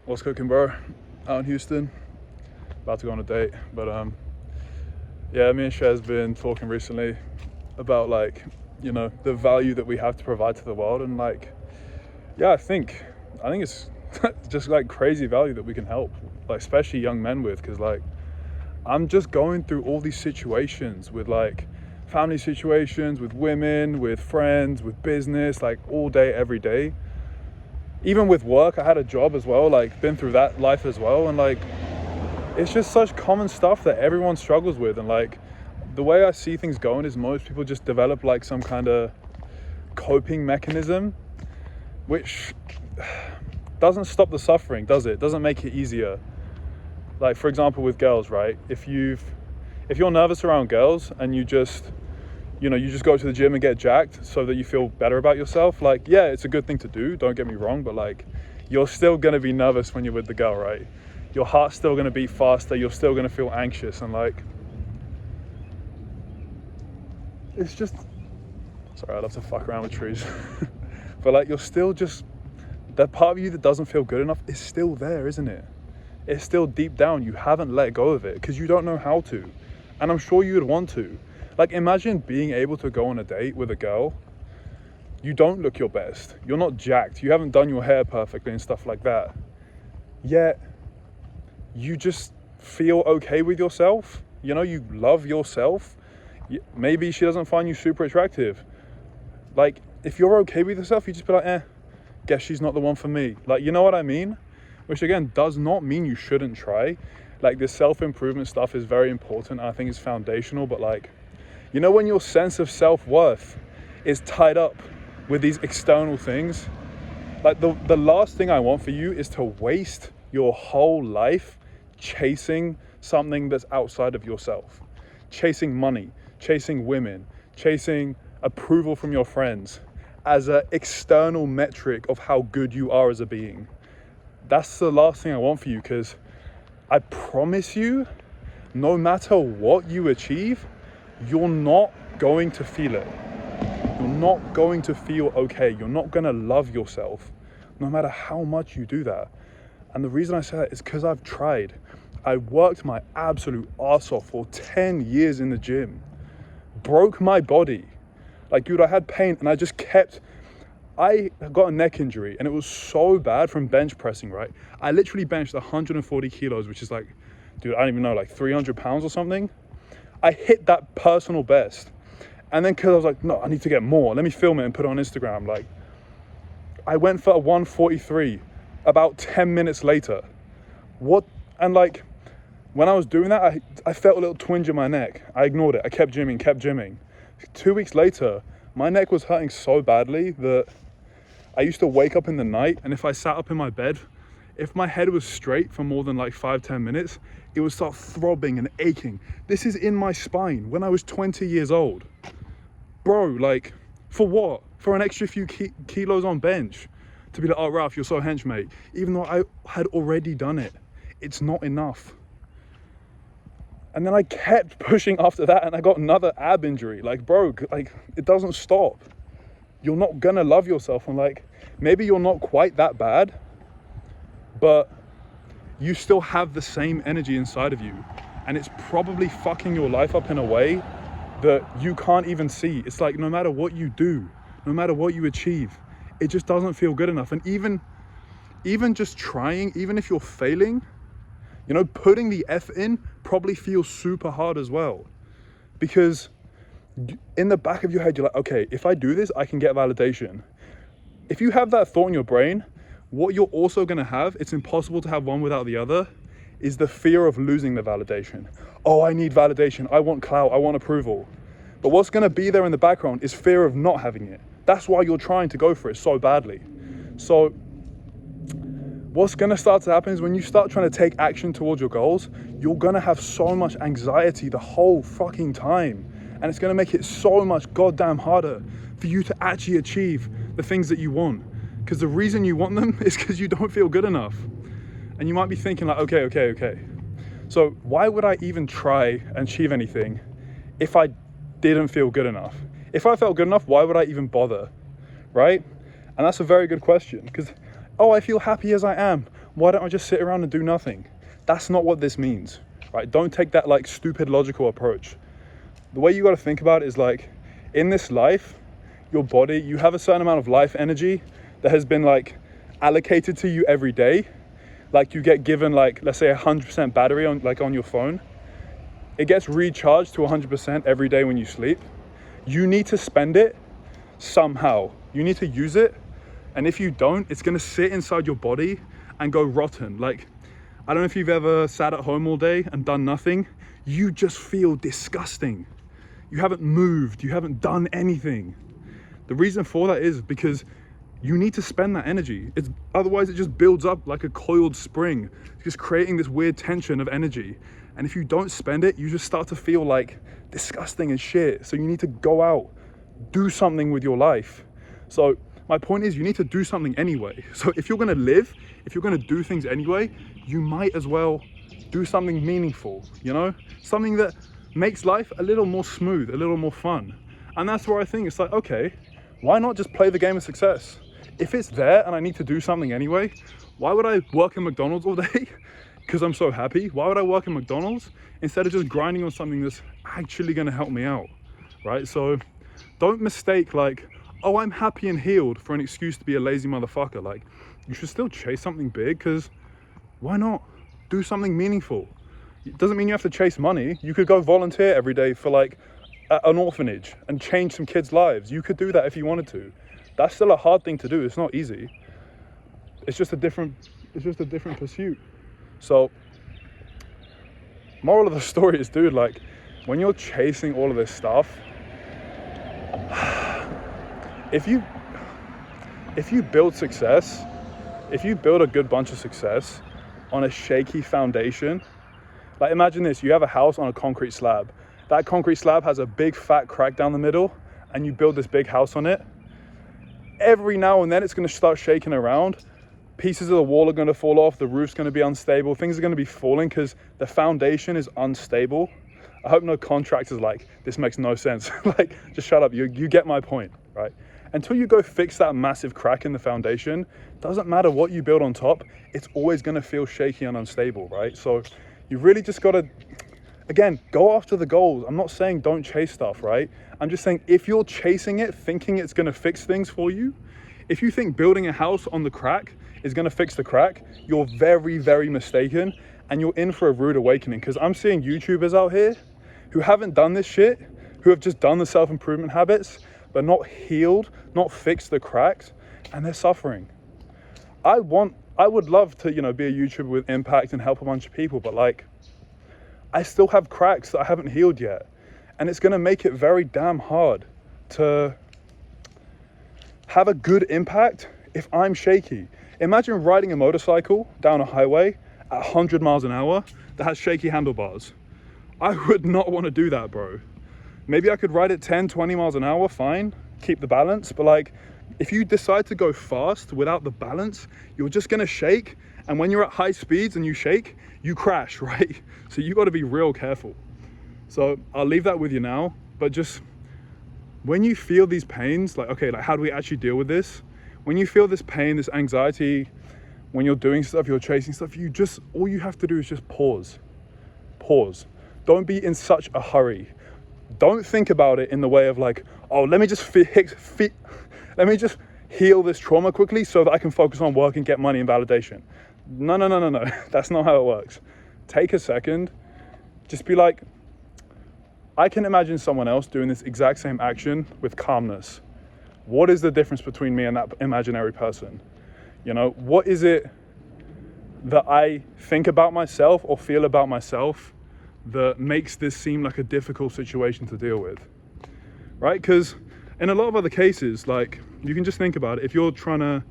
What's cooking, bro? Out in Houston, about to go on a date. But yeah, me and Shaz been talking recently about the value that we have to provide to the world, and I think it's just crazy value that we can help, especially young men with, because I'm just going through all these situations with family situations, with women, with friends, with business, all day, every day. Even with work, I had a job as well, been through that life as well, and it's just such common stuff that everyone struggles with. And the way I see things going is most people just develop some kind of coping mechanism, which doesn't stop the suffering, does it? Doesn't make it easier. For example, with girls, right? If you're nervous around girls and you just go to the gym and get jacked so that you feel better about yourself, yeah, it's a good thing to do, don't get me wrong, but you're still gonna be nervous when you're with the girl, right? Your heart's still gonna beat faster, you're still gonna feel anxious, and it's just, sorry, I love to fuck around with trees. But you're still just, that part of you that doesn't feel good enough is still there, isn't it? It's still deep down, you haven't let go of it because you don't know how to. And I'm sure you would want to. Imagine being able to go on a date with a girl. You don't look your best. You're not jacked. You haven't done your hair perfectly and stuff like that. Yet, you just feel okay with yourself. You love yourself. Maybe she doesn't find you super attractive. If you're okay with yourself, you just be guess she's not the one for me. You know what I mean? Which again, does not mean you shouldn't try. This self-improvement stuff is very important. I think it's foundational, but when your sense of self-worth is tied up with these external things, the last thing I want for you is to waste your whole life chasing something that's outside of yourself. Chasing money, chasing women, chasing approval from your friends as an external metric of how good you are as a being. That's the last thing I want for you, because I promise you, no matter what you achieve, you're not going to feel it. You're not going to feel okay. You're not going to love yourself, no matter how much you do that. And the reason I say that is because I've tried. I worked my absolute arse off for 10 years in the gym. Broke my body. Dude, I had pain and I got a neck injury and it was so bad from bench pressing, right? I literally benched 140 kilos, which is dude, I don't even know, 300 pounds or something. I hit that personal best. And then because I was no, I need to get more. Let me film it and put it on Instagram. I went for a 143 about 10 minutes later. What? And when I was doing that, I felt a little twinge in my neck. I ignored it. I kept gymming. 2 weeks later, my neck was hurting so badly that I used to wake up in the night, and if I sat up in my bed, if my head was straight for more than 5-10 minutes, it would start throbbing and aching. This is in my spine when I was 20 years old. Bro, for what? For an extra few kilos on bench? To be oh, Ralph, you're so hench, mate. Even though I had already done it. It's not enough. And then I kept pushing after that, and I got another ab injury. Bro, it doesn't stop. You're not gonna love yourself, and maybe you're not quite that bad, but you still have the same energy inside of you, and it's probably fucking your life up in a way that you can't even see. It's no matter what you do, no matter what you achieve, it just doesn't feel good enough. And even just trying, even if you're failing, putting the F in probably feels super hard as well, because in the back of your head, you're okay, if I do this, I can get validation. If you have that thought in your brain, what you're also going to have, it's impossible to have one without the other, is the fear of losing the validation. Oh, I need validation. I want clout. I want approval. But what's going to be there in the background is fear of not having it. That's why you're trying to go for it so badly. So what's going to start to happen is when you start trying to take action towards your goals, you're going to have so much anxiety the whole fucking time. And it's going to make it so much goddamn harder for you to actually achieve the things that you want. Because the reason you want them is because you don't feel good enough. And you might be thinking okay. So why would I even try and achieve anything if I didn't feel good enough? If I felt good enough, why would I even bother, right? And that's a very good question, because, oh, I feel happy as I am. why don't I just sit around and do nothing? That's not what this means, right? Don't take that like stupid logical approach. The way you got to think about it is like, in this life, your body, you have a certain amount of life energy that has been like allocated to you every day. Like you get given like, let's say 100% battery on your phone. It gets recharged to 100% every day when you sleep. You need to spend it somehow. You need to use it. And if you don't, it's gonna sit inside your body and go rotten. Like, I don't know if you've ever sat at home all day and done nothing. You just feel disgusting. You haven't moved, you haven't done anything. The reason for that is because you need to spend that energy. Otherwise it just builds up like a coiled spring, just creating this weird tension of energy. And if you don't spend it, you just start to feel like disgusting and shit. So you need to go out, do something with your life. So my point is, you need to do something anyway. So if you're gonna live, if you're gonna do things anyway, you might as well do something meaningful, you know? Something that makes life a little more smooth, a little more fun. And that's where I think it's like, okay, why not just play the game of success? If it's there and I need to do something anyway, why would I work in McDonald's all day? Because I'm so happy. Why would I work in McDonald's instead of just grinding on something that's actually gonna help me out, right? So don't mistake like, oh, I'm happy and healed for an excuse to be a lazy motherfucker. Like, you should still chase something big, because why not do something meaningful? It doesn't mean you have to chase money. You could go volunteer every day for like an orphanage and change some kids' lives. You could do that if you wanted to. That's still a hard thing to do. It's not easy. It's just a different pursuit. So moral of the story is, dude, like when you're chasing all of this stuff, if you build success, if you build a good bunch of success on a shaky foundation, like imagine this, you have a house on a concrete slab. That concrete slab has a big fat crack down the middle, and you build this big house on it. Every now and then it's gonna start shaking around. Pieces of the wall are gonna fall off, the roof's gonna be unstable, things are gonna be falling because the foundation is unstable. I hope no contractor's like, this makes no sense. Like, just shut up, you get my point, right? Until you go fix that massive crack in the foundation, doesn't matter what you build on top, it's always gonna feel shaky and unstable, right? So you really just gotta, again, go after the goals. I'm not saying don't chase stuff, right? I'm just saying if you're chasing it, thinking it's gonna fix things for you, if you think building a house on the crack is gonna fix the crack, you're very, very mistaken, and you're in for a rude awakening. Because I'm seeing YouTubers out here who haven't done this shit, who have just done the self-improvement habits, but not healed, not fixed the cracks, and they're suffering. I would love to, be a YouTuber with impact and help a bunch of people, but like, I still have cracks that I haven't healed yet. And it's gonna make it very damn hard to have a good impact if I'm shaky. Imagine riding a motorcycle down a highway at 100 miles an hour that has shaky handlebars. I would not want to do that, bro. Maybe I could ride at 10, 20 miles an hour, fine, keep the balance. But like, if you decide to go fast without the balance, you're just gonna shake. And when you're at high speeds and you shake, you crash, right? So you gotta be real careful. So I'll leave that with you now, but just when you feel these pains, like, okay, like how do we actually deal with this? When you feel this pain, this anxiety, when you're doing stuff, you're chasing stuff, all you have to do is just pause. Don't be in such a hurry. Don't think about it in the way of like, oh, let me just heal this trauma quickly so that I can focus on work and get money and validation. No. That's not how it works. Take a second, just be like, I can imagine someone else doing this exact same action with calmness. What is the difference between me and that imaginary person? What is it that I think about myself or feel about myself that makes this seem like a difficult situation to deal with, right? Because in a lot of other cases, like, you can just think about it. If you're trying to,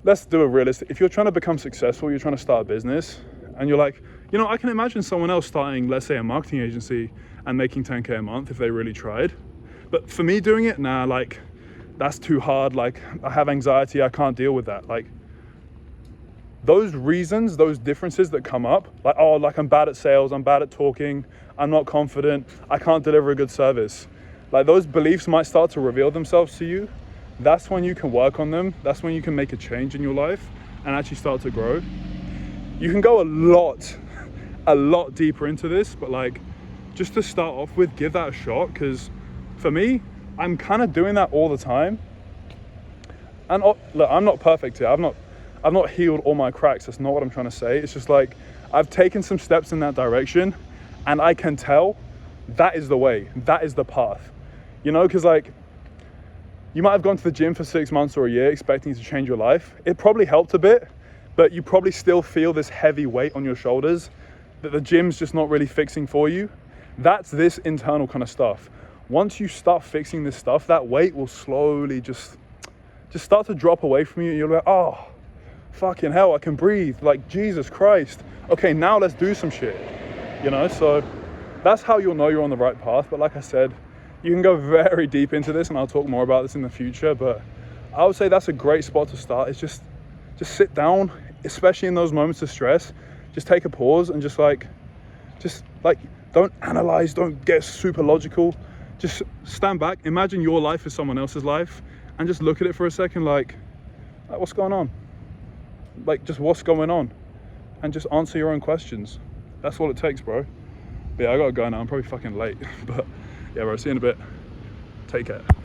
let's do a realistic, if you're trying to become successful, you're trying to start a business, and you're like, I can imagine someone else starting, let's say, a marketing agency and making 10K a month if they really tried. But for me doing it, nah, like, that's too hard. Like, I have anxiety, I can't deal with that. Like, those reasons, those differences that come up, like, oh, like I'm bad at sales, I'm bad at talking, I'm not confident, I can't deliver a good service. Like, those beliefs might start to reveal themselves to you. That's when you can work on them. That's when you can make a change in your life. and actually start to grow. You can go a lot deeper into this, but like, just to start off with, give that a shot, because for me, I'm kind of doing that all the time. And look, I'm not perfect here. I've not healed all my cracks. That's not what I'm trying to say. It's just like, I've taken some steps in that direction, and I can tell that is the way, that is the path, you know, because like, you might have gone to the gym for 6 months or a year expecting to change your life. It probably helped a bit, but you probably still feel this heavy weight on your shoulders that the gym's just not really fixing for you. That's this internal kind of stuff. Once you start fixing this stuff, that weight will slowly just start to drop away from you. You're like, oh, fucking hell, I can breathe. Like, Jesus Christ. Okay, now let's do some shit. You know, so that's how you'll know you're on the right path. But like I said, you can go very deep into this, and I'll talk more about this in the future. But I would say that's a great spot to start. It's just sit down, especially in those moments of stress. Just take a pause and just like, don't analyze, don't get super logical. Just stand back, imagine your life is someone else's life, and just look at it for a second, like what's going on? Like, just what's going on? And just answer your own questions. That's all it takes, bro. But yeah, I gotta go now, I'm probably fucking late. But yeah, bro, see you in a bit. Take care.